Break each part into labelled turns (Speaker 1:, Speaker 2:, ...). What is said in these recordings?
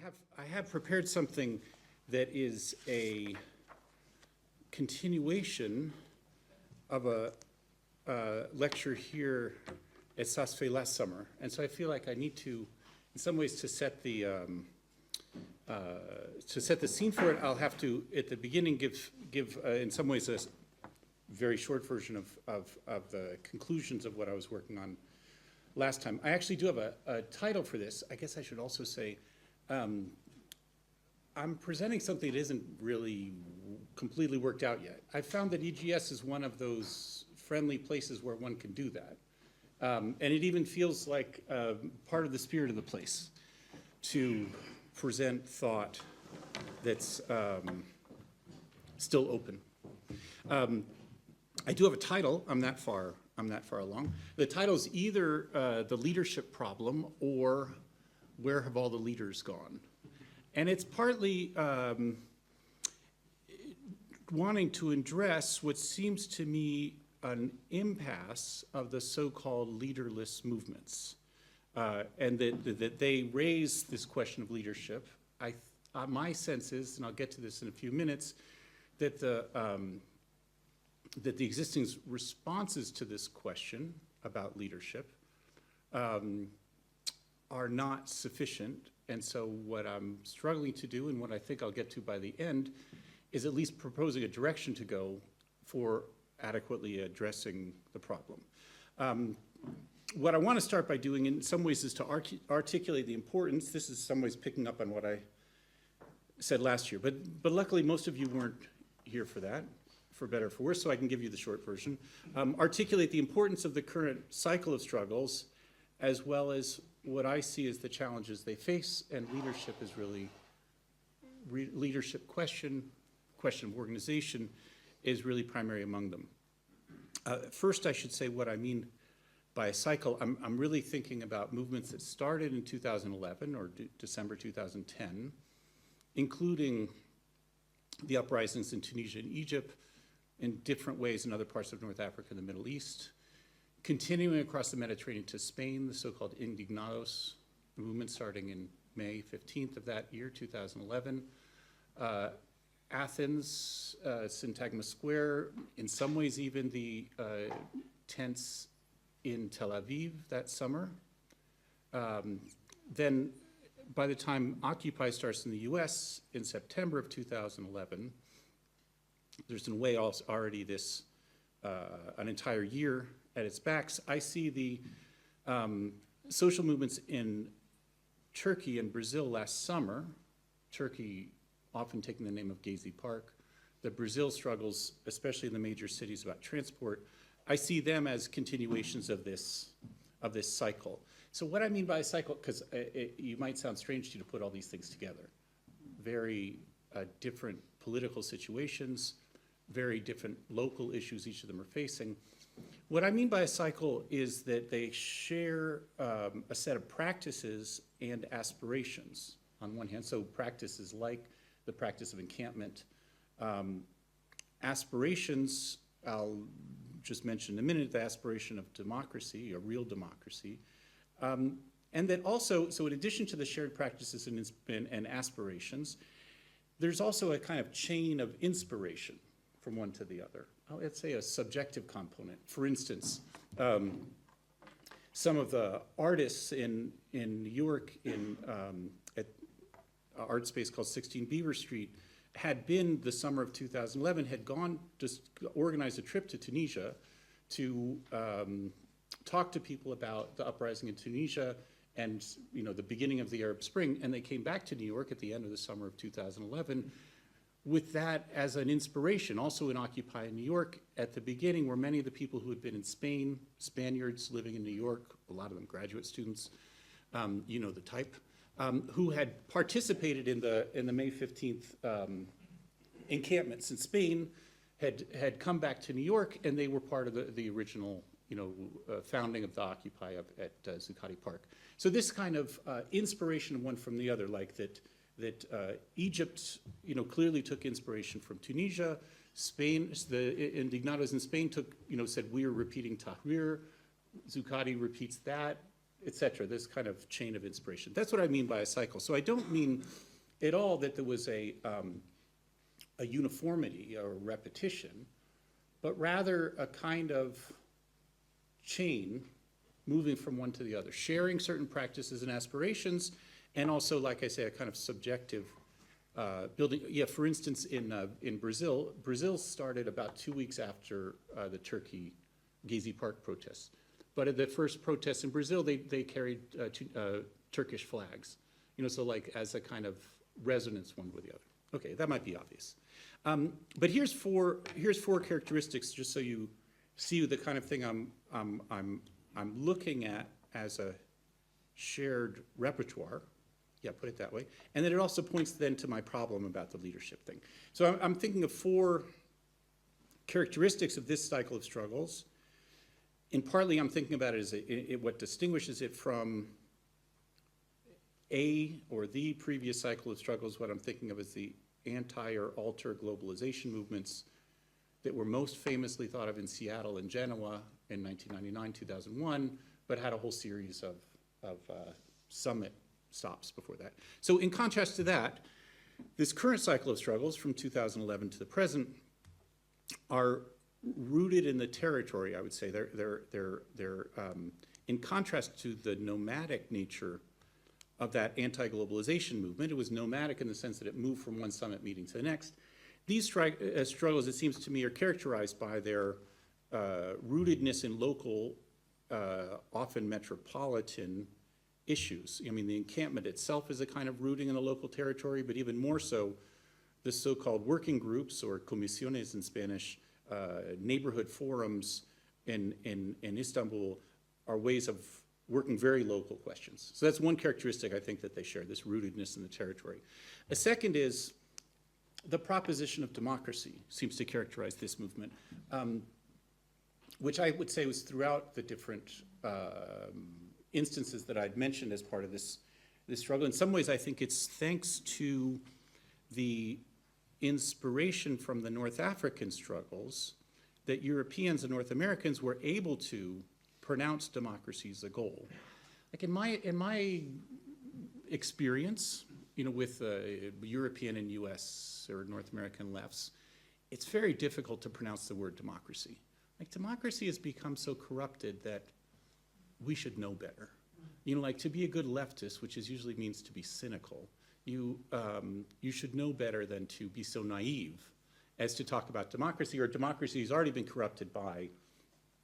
Speaker 1: I have prepared something that is a continuation of a lecture here at SASFE last summer, and so I feel like I need to, in some ways, to set the scene for it. I'll have to, at the beginning, give in some ways a very short version of the conclusions of what I was working on last time. I actually do have a title for this. I guess I should also say I'm presenting something that isn't really completely worked out yet. I found that EGS is one of those friendly places where one can do that. And it even feels like part of the spirit of the place to present thought that's still open. I do have a title. I'm that far along. The title is either The Leadership Problem or Where Have All the Leaders Gone? And it's partly wanting to address what seems to me an impasse of the so-called leaderless movements. And that they raise this question of leadership. My sense is, and I'll get to this in a few minutes, that the existing responses to this question about leadership are not sufficient. And so what I'm struggling to do, and what I think I'll get to by the end, is at least proposing a direction to go for adequately addressing the problem. What I want to start by doing in some ways is to articulate the importance. This is in some ways picking up on what I said last year, but luckily most of you weren't here for that, for better or for worse, so I can give you the short version. Articulate the importance of the current cycle of struggles, as well as what I see as the challenges they face, and leadership is really, leadership question of organization is really primary among them. First, I should say what I mean by a cycle. I'm really thinking about movements that started in 2011 or December 2010, including the uprisings in Tunisia and Egypt, in different ways in other parts of North Africa and the Middle East, continuing across the Mediterranean to Spain, the so-called Indignados movement starting in May 15th of that year, 2011. Athens, Syntagma Square, in some ways even the tents in Tel Aviv that summer. Then by the time Occupy starts in the US in September of 2011, there's in a way also already this, an entire year at its backs. I see the social movements in Turkey and Brazil last summer, Turkey often taking the name of Gezi Park, the Brazil struggles, especially in the major cities about transport. I see them as continuations of this cycle. So what I mean by a cycle, because you might sound strange to you to put all these things together. Very different political situations, very different local issues each of them are facing. What I mean by a cycle is that they share a set of practices and aspirations on one hand. So practices like the practice of encampment. Aspirations, I'll just mention in a minute, the aspiration of democracy, a real democracy. And that also, so in addition to the shared practices and aspirations, there's also a kind of chain of inspiration from one to the other. Let's say a subjective component. For instance, some of the artists in New York at an art space called 16 Beaver Street had been, the summer of 2011, had gone, just organized a trip to Tunisia to talk to people about the uprising in Tunisia and the beginning of the Arab Spring, and they came back to New York at the end of the summer of 2011 with that as an inspiration. Also in Occupy in New York, at the beginning were many of the people who had been in Spain, Spaniards living in New York, a lot of them graduate students, you know the type, who had participated in the May 15th encampments in Spain, had come back to New York, and they were part of the original founding of the Occupy at Zuccotti Park. So this kind of inspiration one from the other, like that Egypt, clearly took inspiration from Tunisia. Spain, the Indignados in Spain said, we are repeating Tahrir. Zuccotti repeats that. etc. This kind of chain of inspiration. That's what I mean by a cycle. So I don't mean at all that there was a uniformity or repetition, but rather a kind of chain moving from one to the other, sharing certain practices and aspirations, and also, like I say, a kind of subjective building. Yeah, for instance, in Brazil, Brazil started about 2 weeks after the Turkey Gezi Park protests. But at the first protests in Brazil, they carried Turkish flags, so like as a kind of resonance one with the other. Okay, that might be obvious. But here's four characteristics, just so you see the kind of thing I'm looking at as a shared repertoire. Yeah, put it that way. And then it also points then to my problem about the leadership thing. So I'm thinking of 4 characteristics of this cycle of struggles. And partly I'm thinking about it as what distinguishes it from or the previous cycle of struggles. What I'm thinking of as the anti or alter globalization movements that were most famously thought of in Seattle and Genoa in 1999, 2001, but had a whole series of summit stops before that. So in contrast to that, this current cycle of struggles from 2011 to the present are rooted in the territory, I would say. They're in contrast to the nomadic nature of that anti-globalization movement. It was nomadic in the sense that it moved from one summit meeting to the next. These struggles, it seems to me, are characterized by their rootedness in local, often metropolitan issues. I mean, the encampment itself is a kind of rooting in the local territory, but even more so, the so-called working groups, or comisiones in Spanish, neighborhood forums in Istanbul are ways of working very local questions. So that's one characteristic I think that they share, this rootedness in the territory. A second is the proposition of democracy seems to characterize this movement, which I would say was throughout the different instances that I'd mentioned as part of this struggle. In some ways, I think it's thanks to the inspiration from the North African struggles that Europeans and North Americans were able to pronounce democracy as a goal. Like in my experience, with European and U.S. or North American lefts, it's very difficult to pronounce the word democracy. Like, democracy has become so corrupted that we should know better. Like, to be a good leftist, which usually means to be cynical, you should know better than to be so naive as to talk about democracy, or democracy has already been corrupted by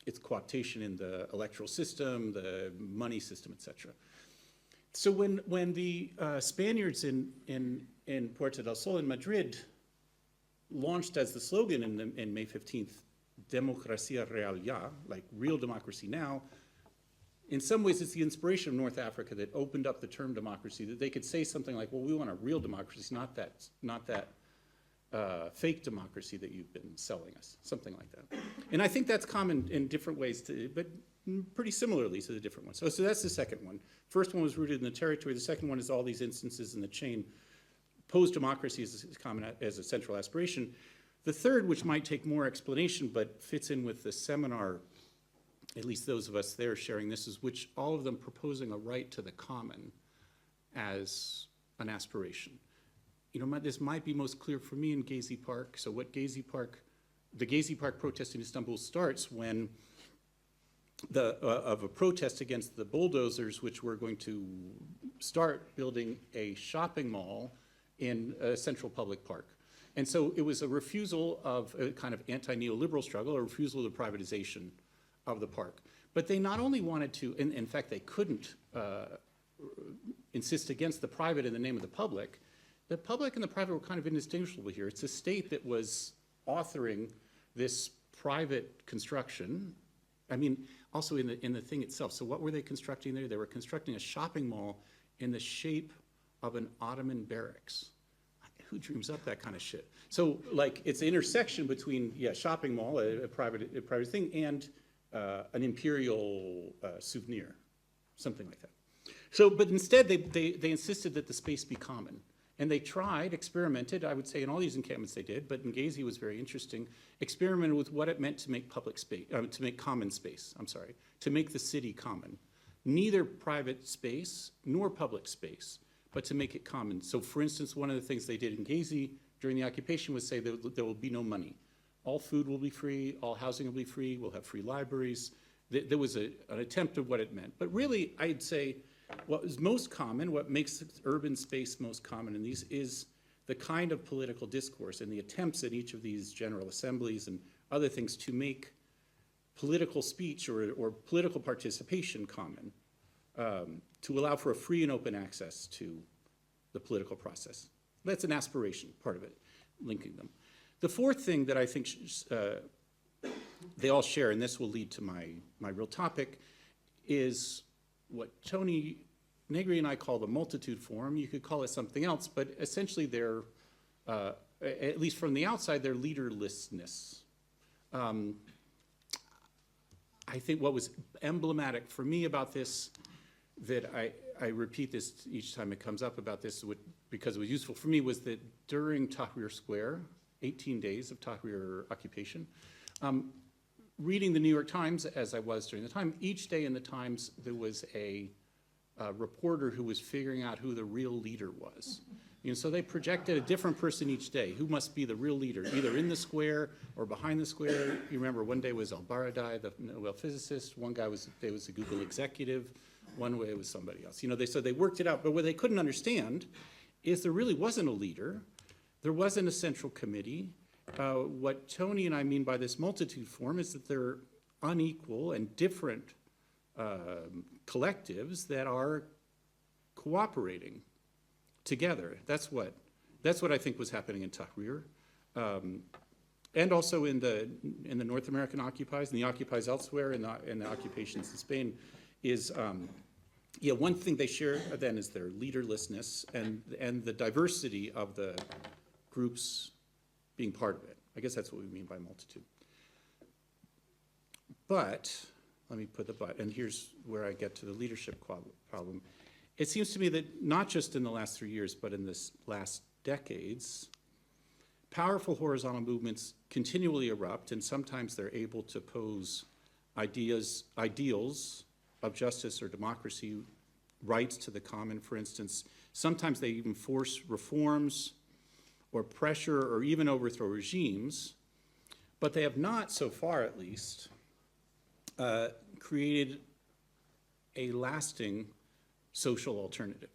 Speaker 1: its cooptation in the electoral system, the money system, etc. So when the Spaniards in Puerta del Sol in Madrid launched as the slogan in May 15th, Democracia Real Ya, like real democracy now, in some ways it's the inspiration of North Africa that opened up the term democracy, that they could say something like, well, we want a real democracy, not that fake democracy that you've been selling us, something like that. And I think that's common in different ways, but pretty similarly to the different ones. So that's the second one. First one was rooted in the territory. The second one is all these instances in the chain. Post-democracy is common as a central aspiration. The third, which might take more explanation, but fits in with the seminar, at least those of us there sharing this, is which all of them proposing a right to the common as an aspiration. This might be most clear for me in Gezi Park. So the Gezi Park protest in Istanbul starts when of a protest against the bulldozers, which were going to start building a shopping mall in a central public park. And so it was a refusal of a kind of anti-neoliberal struggle, a refusal of the privatization of the park. But they not only wanted to, in fact, they couldn't insist against the private in the name of the public. The public and the private were kind of indistinguishable here. It's a state that was authoring this private construction. I mean, also in the thing itself. So what were they constructing there? They were constructing a shopping mall in the shape of an Ottoman barracks. Who dreams up that kind of shit? So, like, it's the intersection between, shopping mall, a private thing, and an imperial souvenir, something like that. So, but instead they insisted that the space be common. And they experimented, I would say in all these encampments they did, but in Gezi was very interesting, experimented with what it meant to make public space, to make common space, to make the city common, neither private space nor public space, but to make it common. So for instance, one of the things they did in Gezi during the occupation was say that there will be no money. All food will be free, all housing will be free, we'll have free libraries. There was an attempt of what it meant. But really, I'd say what is most common, what makes urban space most common in these is the kind of political discourse and the attempts at each of these general assemblies and other things to make political speech or political participation common, to allow for a free and open access to the political process. That's an aspiration, part of it, linking them. The fourth thing that I think they all share, and this will lead to my real topic, is what Tony Negri and I call the multitude form. You could call it something else, but essentially they're, at least from the outside, they're leaderlessness. I think what was emblematic for me about this, that I repeat this each time it comes up about this because it was useful for me, was that during Tahrir Square, 18 days of Tahrir occupation, reading the New York Times, as I was during the time, each day in the Times there was a reporter who was figuring out who the real leader was. So they projected a different person each day, who must be the real leader, either in the square or behind the square. You remember one day was Al-Baradei, the Nobel physicist, one guy was a Google executive, one way it was somebody else. They said they worked it out, but what they couldn't understand is there really wasn't a leader, there wasn't a central committee. What Tony and I mean by this multitude form is that they're unequal and different collectives that are cooperating together. That's what I think was happening in Tahrir, and also in the North American occupies and the occupies elsewhere, and the occupations in Spain. Is one thing they share then is their leaderlessness and the diversity of the groups being part of it. I guess that's what we mean by multitude. But let me put the but, and here's where I get to the leadership problem. It seems to me that not just in the last 3 years, but in this last decades, powerful horizontal movements continually erupt, and sometimes they're able to pose ideals of justice or democracy, rights to the common, for instance. Sometimes they even force reforms or pressure or even overthrow regimes, but they have not, so far at least, created a lasting social alternative,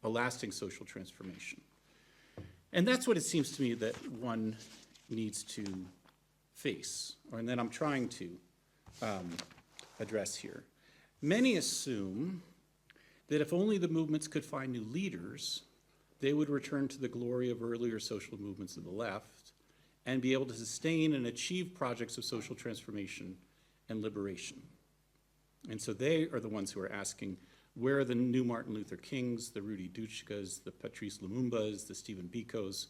Speaker 1: a lasting social transformation. And that's what it seems to me that one needs to face, and that I'm trying to address here. Many assume that if only the movements could find new leaders, they would return to the glory of earlier social movements of the left and be able to sustain and achieve projects of social transformation and liberation. And so they are the ones who are asking, where are the new Martin Luther Kings, the Rudy Duchkas, the Patrice Lumumbas, the Stephen Bikos?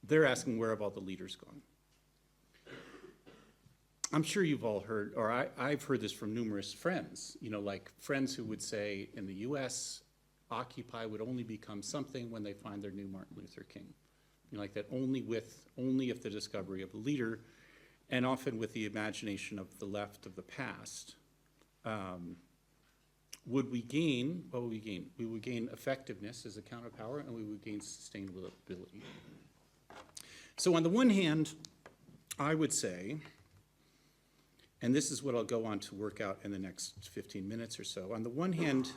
Speaker 1: They're asking, where have all the leaders gone? I'm sure you've all heard, or I've heard this from numerous friends, like friends who would say in the US, Occupy would only become something when they find their new Martin Luther King. Like that only if the discovery of a leader, and often with the imagination of the left of the past, would we gain, what would we gain? We would gain effectiveness as a counterpower, and we would gain sustainability. So on the one hand, I would say, and this is what I'll go on to work out in the next 15 minutes or so. On the one hand,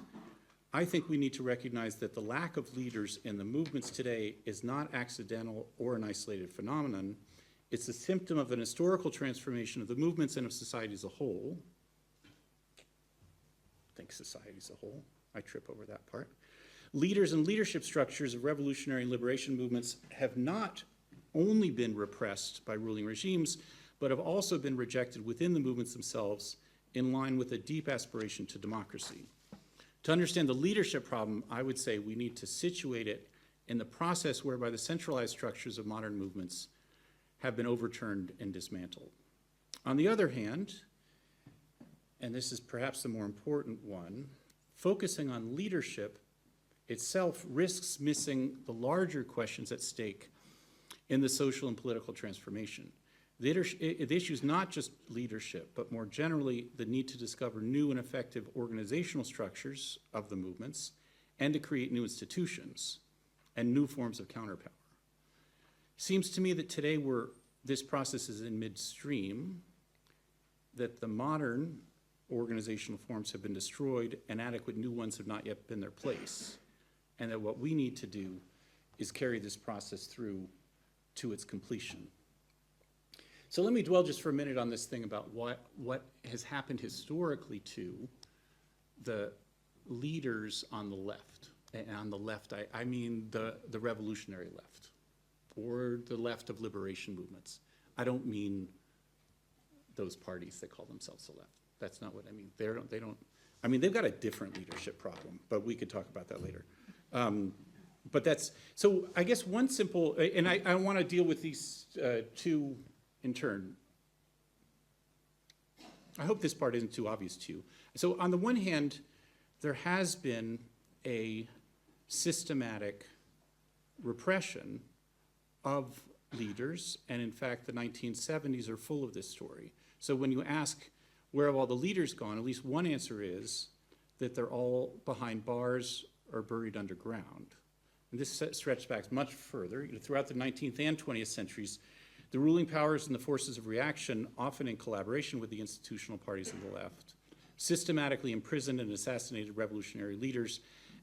Speaker 1: I think we need to recognize that the lack of leaders in the movements today is not accidental or an isolated phenomenon. It's a symptom of an historical transformation of the movements and of society as a whole. I think society as a whole. I trip over that part. Leaders and leadership structures of revolutionary and liberation movements have not only been repressed by ruling regimes, but have also been rejected within the movements themselves in line with a deep aspiration to democracy. To understand the leadership problem, I would say we need to situate it in the process whereby the centralized structures of modern movements have been overturned and dismantled. On the other hand, and this is perhaps the more important one, focusing on leadership itself risks missing the larger questions at stake in the social and political transformation. The issue is not just leadership, but more generally, the need to discover new and effective organizational structures of the movements and to create new institutions and new forms of counterpower. Seems to me that today this process is in midstream, that the modern organizational forms have been destroyed and adequate new ones have not yet been their place, and that what we need to do is carry this process through to its completion. So let me dwell just for a minute on this thing about what has happened historically to the leaders on the left. And on the left, I mean the revolutionary left, or the left of liberation movements. I don't mean those parties that call themselves the left. That's not what I mean. I mean, they've got a different leadership problem, but we could talk about that later. But that's, so I guess one simple, and I want to deal with these two in turn. I hope this part isn't too obvious to you. So on the one hand, there has been a systematic repression of leaders, and in fact, the 1970s are full of this story. So when you ask, where have all the leaders gone, at least one answer is that they're all behind bars or buried underground. And this stretched back much further. Throughout the 19th and 20th centuries, the ruling powers and the forces of reaction, often in collaboration with the institutional parties of the left, systematically imprisoned and assassinated revolutionary leaders,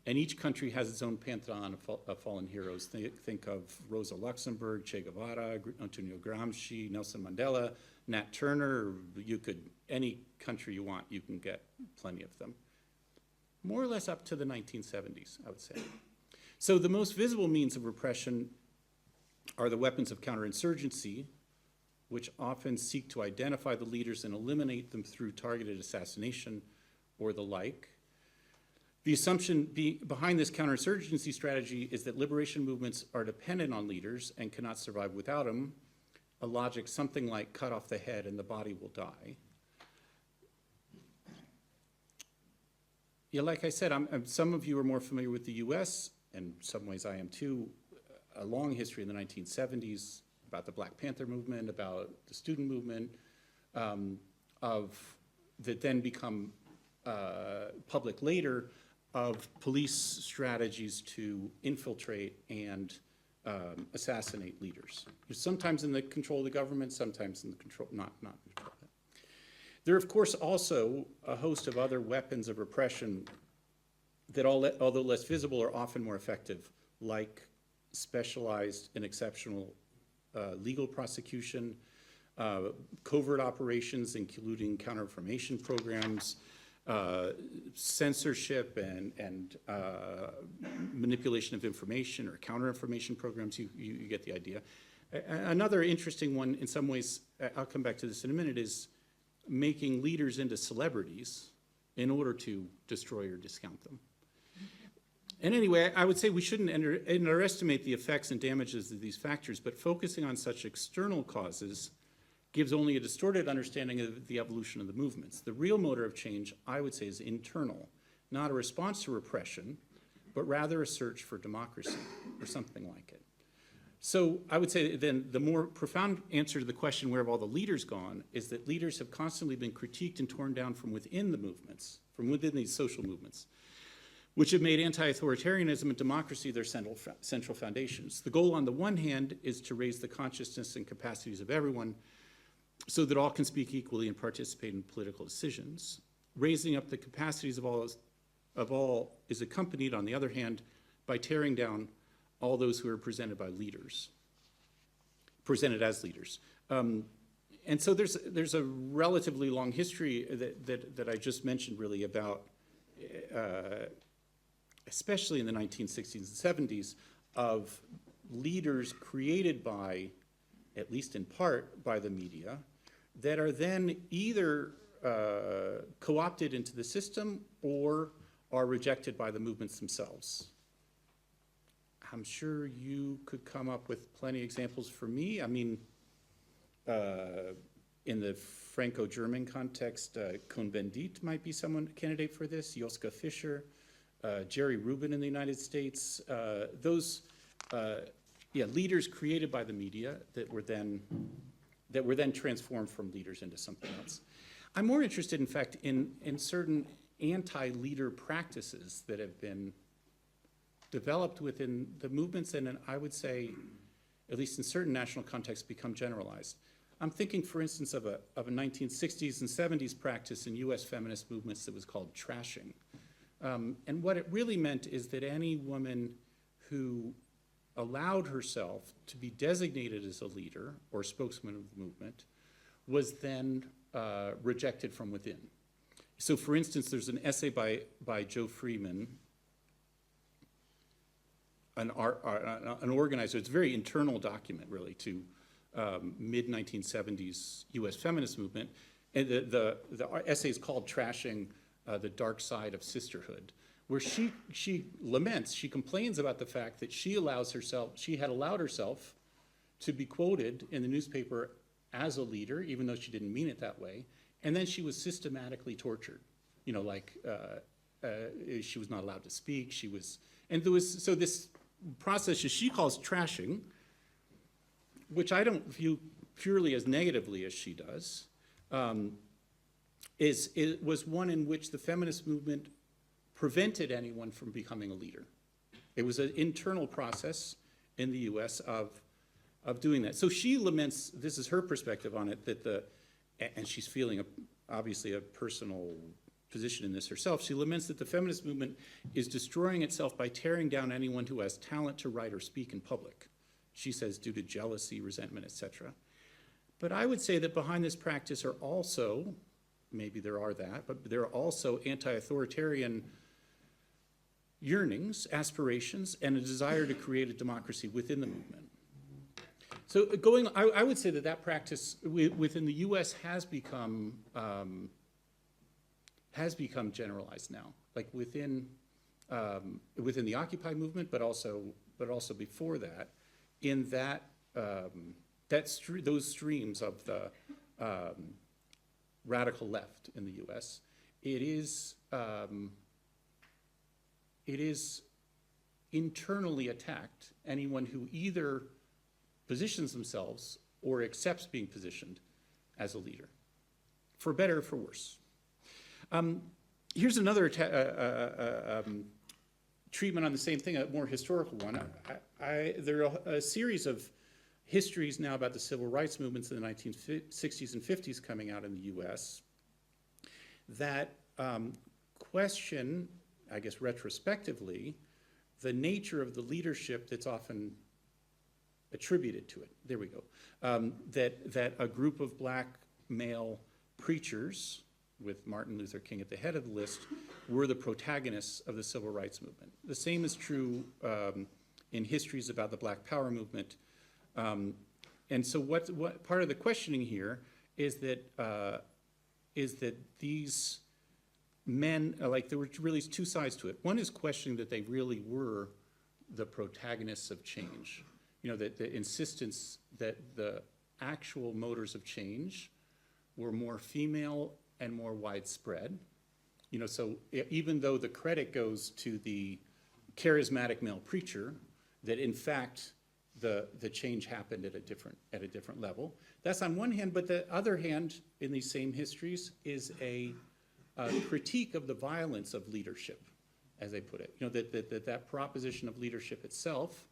Speaker 1: and each country has its own pantheon of fallen heroes. Think of Rosa Luxemburg, Che Guevara, Antonio Gramsci, Nelson Mandela, Nat Turner. Any country you want, you can get plenty of them. More or less up to the 1970s, I would say. So the most visible means of repression are the weapons of counterinsurgency, which often seek to identify the leaders and eliminate them through targeted assassination or the like. The assumption behind this counterinsurgency strategy is that liberation movements are dependent on leaders and cannot survive without them, a logic something like cut off the head and the body will die. Yeah, like I said, some of you are more familiar with the US, and in some ways I am too. A long history in the 1970s about the Black Panther movement, about the student movement, that then become public later, of police strategies to infiltrate and assassinate leaders. Sometimes in the control of the government, sometimes in the control, not in control of it. There are, of course, also a host of other weapons of repression that, although less visible, are often more effective, like specialized and exceptional legal prosecution, covert operations, including counter-information programs, censorship and manipulation of information or counter-information programs. You get the idea. Another interesting one, in some ways, I'll come back to this in a minute, is making leaders into celebrities in order to destroy or discount them. And anyway, I would say we shouldn't underestimate the effects and damages of these factors, but focusing on such external causes gives only a distorted understanding of the evolution of the movements. The real motor of change, I would say, is internal, not a response to repression, but rather a search for democracy or something like it. So I would say then the more profound answer to the question, where have all the leaders gone, is that leaders have constantly been critiqued and torn down from within the movements, from within these social movements, which have made anti-authoritarianism and democracy their central foundations. The goal on the one hand is to raise the consciousness and capacities of everyone so that all can speak equally and participate in political decisions. Raising up the capacities of all is accompanied, on the other hand, by tearing down all those who are presented as leaders. And so there's a relatively long history that I just mentioned, really, about especially in the 1960s and 70s, of leaders created by, at least in part, by the media, that are then either co-opted into the system or are rejected by the movements themselves. I'm sure you could come up with plenty of examples for me. I mean, in the Franco-German context, Cohn-Bendit might be someone candidate for this, Joschka Fischer, Jerry Rubin in the United States. Those leaders created by the media that were then that were then transformed from leaders into something else. I'm more interested, in fact, in certain anti-leader practices that have been developed within the movements and I would say, at least in certain national contexts, become generalized. I'm thinking, for instance, of a 1960s and 70s practice in US feminist movements that was called trashing. And what it really meant is that any woman who allowed herself to be designated as a leader or spokesman of the movement was then rejected from within. So for instance, there's an essay by Joe Freeman, an organizer. It's a very internal document, really, to mid-1970s US feminist movement. And the essay is called Trashing the Dark Side of Sisterhood, where she laments, she complains about the fact that she had allowed herself to be quoted in the newspaper as a leader, even though she didn't mean it that way, and then she was systematically tortured. You know, like she was not allowed to speak, so this process that she calls trashing, which I don't view purely as negatively as she does, was one in which the feminist movement prevented anyone from becoming a leader. It was an internal process in the US of doing that. So she laments, this is her perspective on it, and she's feeling obviously a personal position in this herself. She laments that the feminist movement is destroying itself by tearing down anyone who has talent to write or speak in public. She says due to jealousy, resentment, etc. But I would say that behind this practice are also, maybe there are that, but there are also anti-authoritarian yearnings, aspirations, and a desire to create a democracy within the movement. So I would say that practice within the US has become generalized now, like within the Occupy movement, but also before that, in that those streams of the radical left in the US, it is internally attacked anyone who either positions themselves or accepts being positioned as a leader, for better or for worse. Here's another treatment on the same thing, a more historical one. There are a series of histories now about the civil rights movements in the 1960s and 50s coming out in the US that question, I guess retrospectively, the nature of the leadership that's often attributed to it. There we go. That a group of black male preachers, with Martin Luther King at the head of the list, were the protagonists of the civil rights movement. The same is true in histories about the Black Power movement. And so what part of the questioning here is that these men, like there were really two sides to it. One is questioning that they really were the protagonists of change. You know, that the insistence that the actual motors of change were more female and more widespread. You know, so even though the credit goes to the charismatic male preacher, that in fact the change happened at a different level. That's on one hand, but the other hand in these same histories is a critique of the violence of leadership, as they put it. You know, that proposition of leadership itself.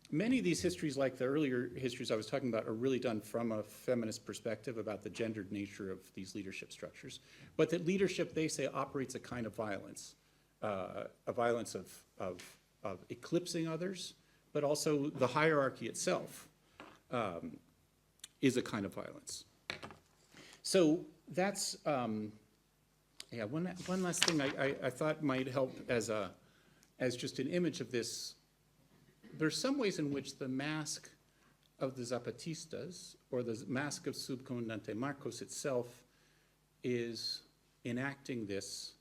Speaker 1: Many of these histories, like the earlier histories I was talking about, are really done from a feminist perspective about the gendered nature of these leadership structures. But that leadership, they say, operates a kind of violence, a violence of eclipsing others, but also the hierarchy itself is a kind of violence. So that's, yeah, one last thing I thought might help as just an image of this. There's some ways in which the mask of the Zapatistas, or the mask of Subcomandante Marcos itself, is enacting this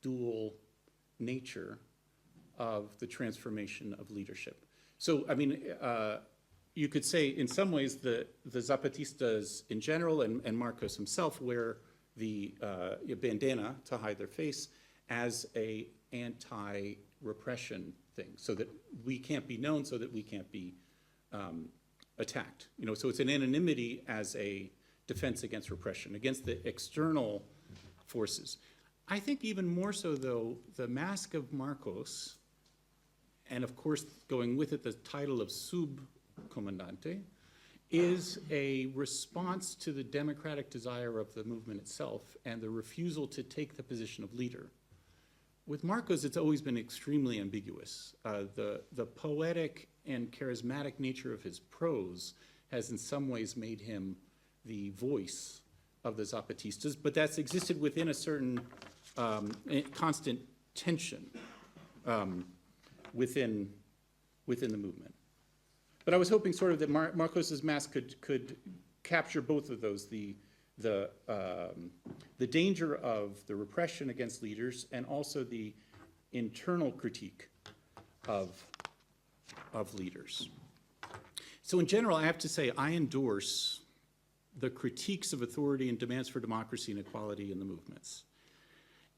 Speaker 1: dual nature of the transformation of leadership. So, I mean, you could say in some ways the Zapatistas in general and Marcos himself wear the bandana to hide their face as a anti-repression thing, so that we can't be known, so that we can't be attacked. So it's an anonymity as a defense against repression, against the external forces. I think even more so, though, the Mask of Marcos, and of course going with it the title of subcomandante, is a response to the democratic desire of the movement itself and the refusal to take the position of leader. With Marcos, it's always been extremely ambiguous. The poetic and charismatic nature of his prose has in some ways made him the voice of the Zapatistas, but that's existed within a certain constant tension within the movement. But I was hoping sort of that Marcos's Mask could capture both of those, the danger of the repression against leaders and also the internal critique of leaders. So in general, I have to say I endorse the critiques of authority and demands for democracy and equality in the movements.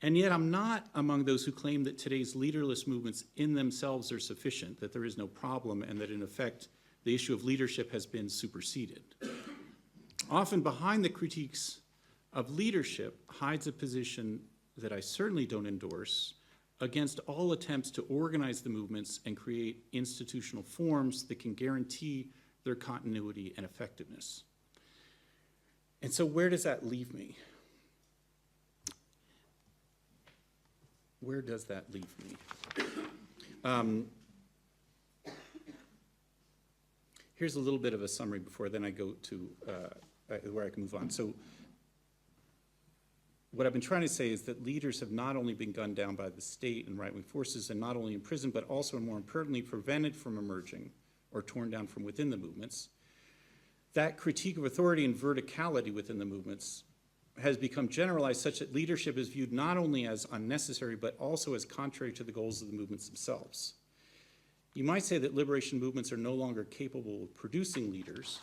Speaker 1: And yet I'm not among those who claim that today's leaderless movements in themselves are sufficient, that there is no problem, and that in effect the issue of leadership has been superseded. Often behind the critiques of leadership hides a position that I certainly don't endorse against all attempts to organize the movements and create institutional forms that can guarantee their continuity and effectiveness. And so where does that leave me? Where does that leave me? Here's a little bit of a summary before then I go to where I can move on. So what I've been trying to say is that leaders have not only been gunned down by the state and right-wing forces and not only imprisoned, but also, and more importantly, prevented from emerging or torn down from within the movements. That critique of authority and verticality within the movements has become generalized such that leadership is viewed not only as unnecessary, but also as contrary to the goals of the movements themselves. You might say that liberation movements are no longer capable of producing leaders,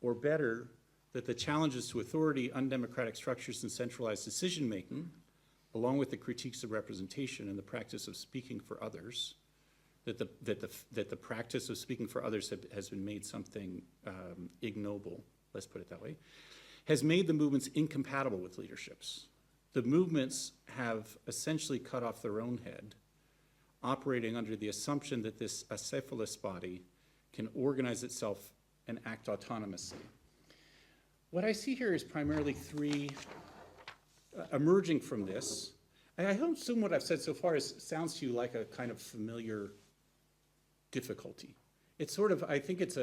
Speaker 1: or better, that the challenges to authority, undemocratic structures, and centralized decision-making, along with the critiques of representation and the practice of speaking for others, that the practice of speaking for others has been made something ignoble, let's put it that way, has made the movements incompatible with leaderships. The movements have essentially cut off their own head, operating under the assumption that this acephalous body can organize itself and act autonomously. What I see here is primarily three emerging from this. And I don't assume what I've said so far sounds to you like a kind of familiar difficulty. It's sort of, I think it's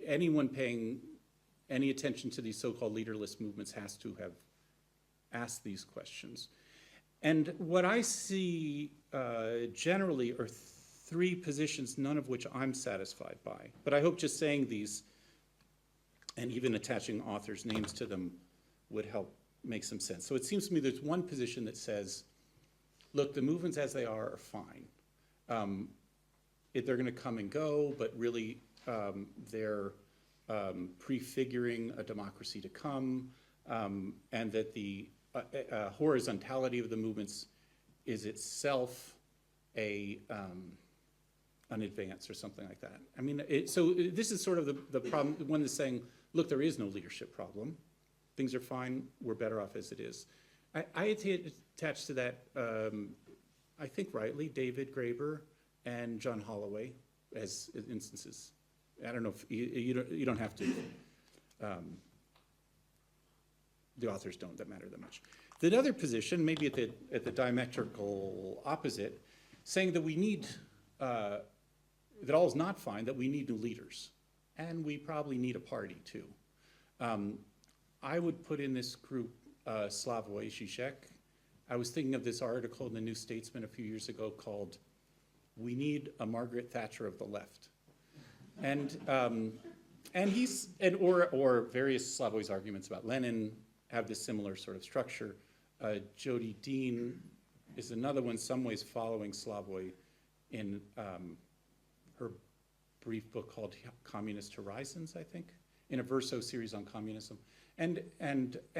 Speaker 1: anyone paying any attention to these so-called leaderless movements has to have asked these questions. And what I see generally are three positions, none of which I'm satisfied by. But I hope just saying these and even attaching authors' names to them would help make some sense. So it seems to me there's one position that says, look, the movements as they are fine. They're going to come and go, but really they're prefiguring a democracy to come, and that the horizontality of the movements is itself an advance or something like that. I mean, so this is sort of the problem. One is saying, look, there is no leadership problem. Things are fine. We're better off as it is. I attach to that, I think rightly, David Graeber and John Holloway as instances. I don't know if you don't have to. The authors don't that matter that much. The other position, maybe at the diametrical opposite, saying that we need that all is not fine, that we need new leaders, and we probably need a party too. I would put in this group Slavoj Žižek. I was thinking of this article in the New Statesman a few years ago called "We Need a Margaret Thatcher of the Left," and or various Slavoj's arguments about Lenin have this similar sort of structure. Jodi Dean is another one, some ways following Slavoj in her brief book called Communist Horizons, I think, in a verso series on communism. And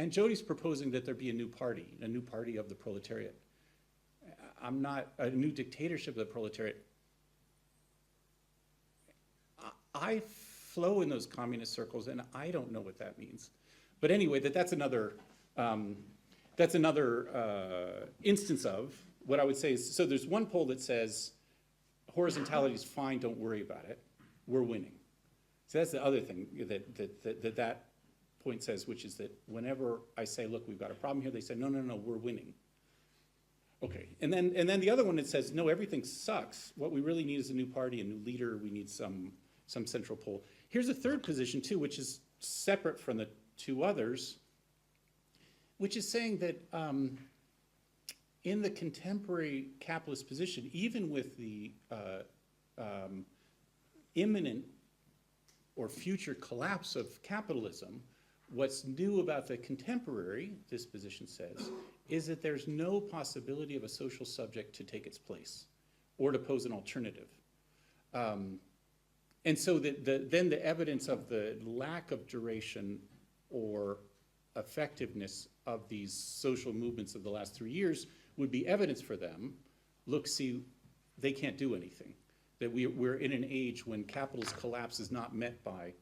Speaker 1: Jodi's proposing that there be a new party of the proletariat. I'm not, a new dictatorship of the proletariat. I flow in those communist circles, and I don't know what that means. But anyway, that's another instance of what I would say is, so there's one poll that says horizontality is fine, don't worry about it, we're winning. So that's the other thing that point says, which is that whenever I say, look, we've got a problem here, they say, no, we're winning. Okay, and then the other one that says, no, everything sucks. What we really need is a new party, a new leader. We need some central pole. Here's a third position too, which is separate from the two others, which is saying that in the contemporary capitalist position, even with the imminent or future collapse of capitalism, what's new about the contemporary, this position says, is that there's no possibility of a social subject to take its place or to pose an alternative. And so then the evidence of the lack of duration or effectiveness of these social movements of the last 3 years would be evidence for them. Look, see, they can't do anything. That we're in an age when capital's collapse is not met by,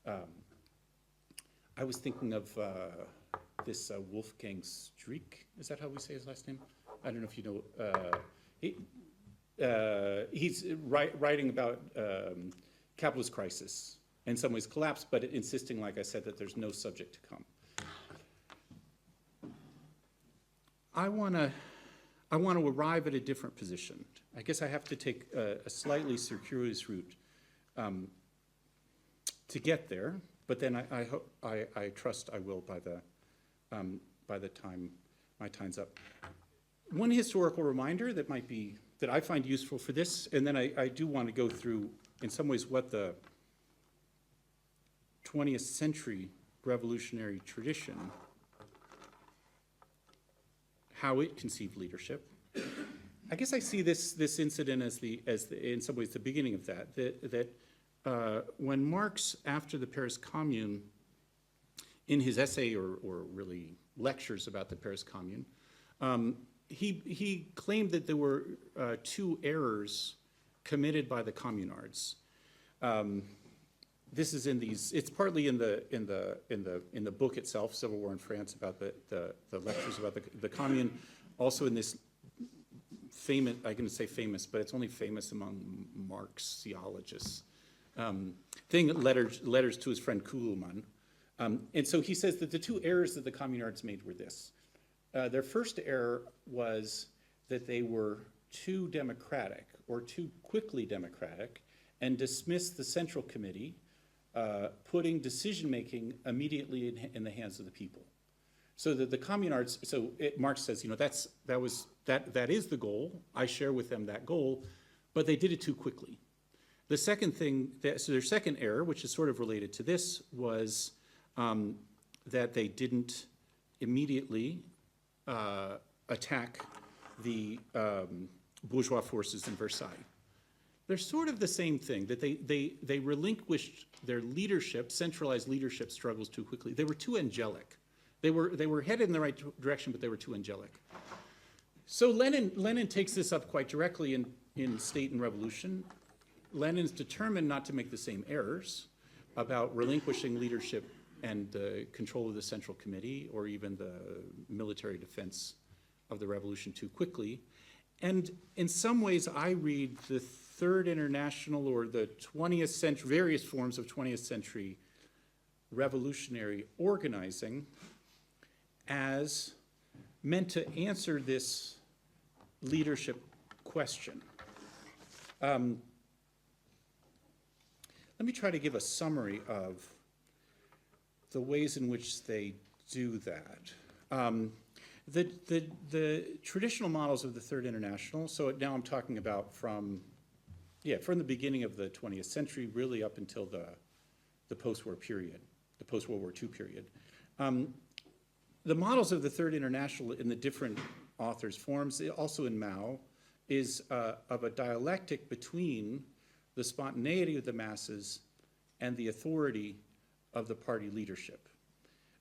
Speaker 1: I was thinking of this Wolfgang Streeck, is that how we say his last name? I don't know if you know. He's writing about capitalist crisis, in some ways collapse, but insisting, like I said, that there's no subject to come. I want to arrive at a different position. I guess I have to take a slightly circuitous route to get there, but then I trust I will by the time my time's up. One historical reminder that I find useful for this, and then I do want to go through, in some ways, what the 20th century revolutionary tradition, how it conceived leadership. I guess I see this incident as in some ways the beginning of that when Marx, after the Paris Commune, in his essay or really lectures about the Paris Commune, he claimed that there were two errors committed by the communards. This is it's partly in the book itself, Civil War in France, about the lectures about the Commune, also in this famous, I'm going to say famous, but it's only famous among Marxiologists, letters to his friend Kuhlmann. And so he says that the two errors that the communards made were this. Their first error was that they were too democratic, or too quickly democratic, and dismissed the Central Committee, putting decision-making immediately in the hands of the people. So that the communards, Marx says, that is the goal. I share with them that goal, but they did it too quickly. The second thing, so their second error, which is sort of related to this, was that they didn't immediately attack the bourgeois forces in Versailles. They're sort of the same thing, that they relinquished their leadership, centralized leadership struggles too quickly. They were too angelic. They were headed in the right direction, but they were too angelic. So Lenin takes this up quite directly in State and Revolution. Lenin's determined not to make the same errors about relinquishing leadership and control of the Central Committee, or even the military defense of the revolution too quickly. And in some ways, I read the Third International, or the 20th century, various forms of 20th century revolutionary organizing, as meant to answer this leadership question. Let me try to give a summary of the ways in which they do that. The traditional models of the Third International, so now I'm talking about from the beginning of the 20th century, really up until the post-war period, the post-World War II period. The models of the Third International in the different authors' forms, also in Mao, is of a dialectic between the spontaneity of the masses and the authority of the party leadership.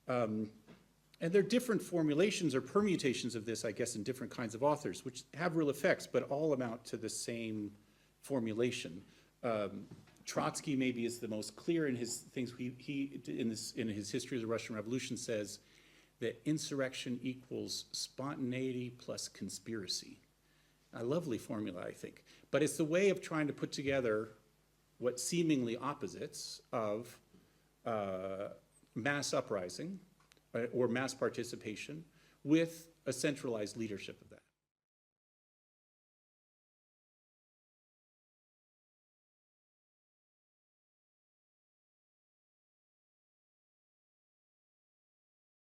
Speaker 1: And there are different formulations or permutations of this, I guess, in different kinds of authors, which have real effects, but all amount to the same formulation. Trotsky maybe is the most clear in his things. In his History of the Russian Revolution says that insurrection equals spontaneity plus conspiracy. A lovely formula, I think. But it's the way of trying to put together what seemingly opposites of mass uprising or mass participation with a centralized leadership of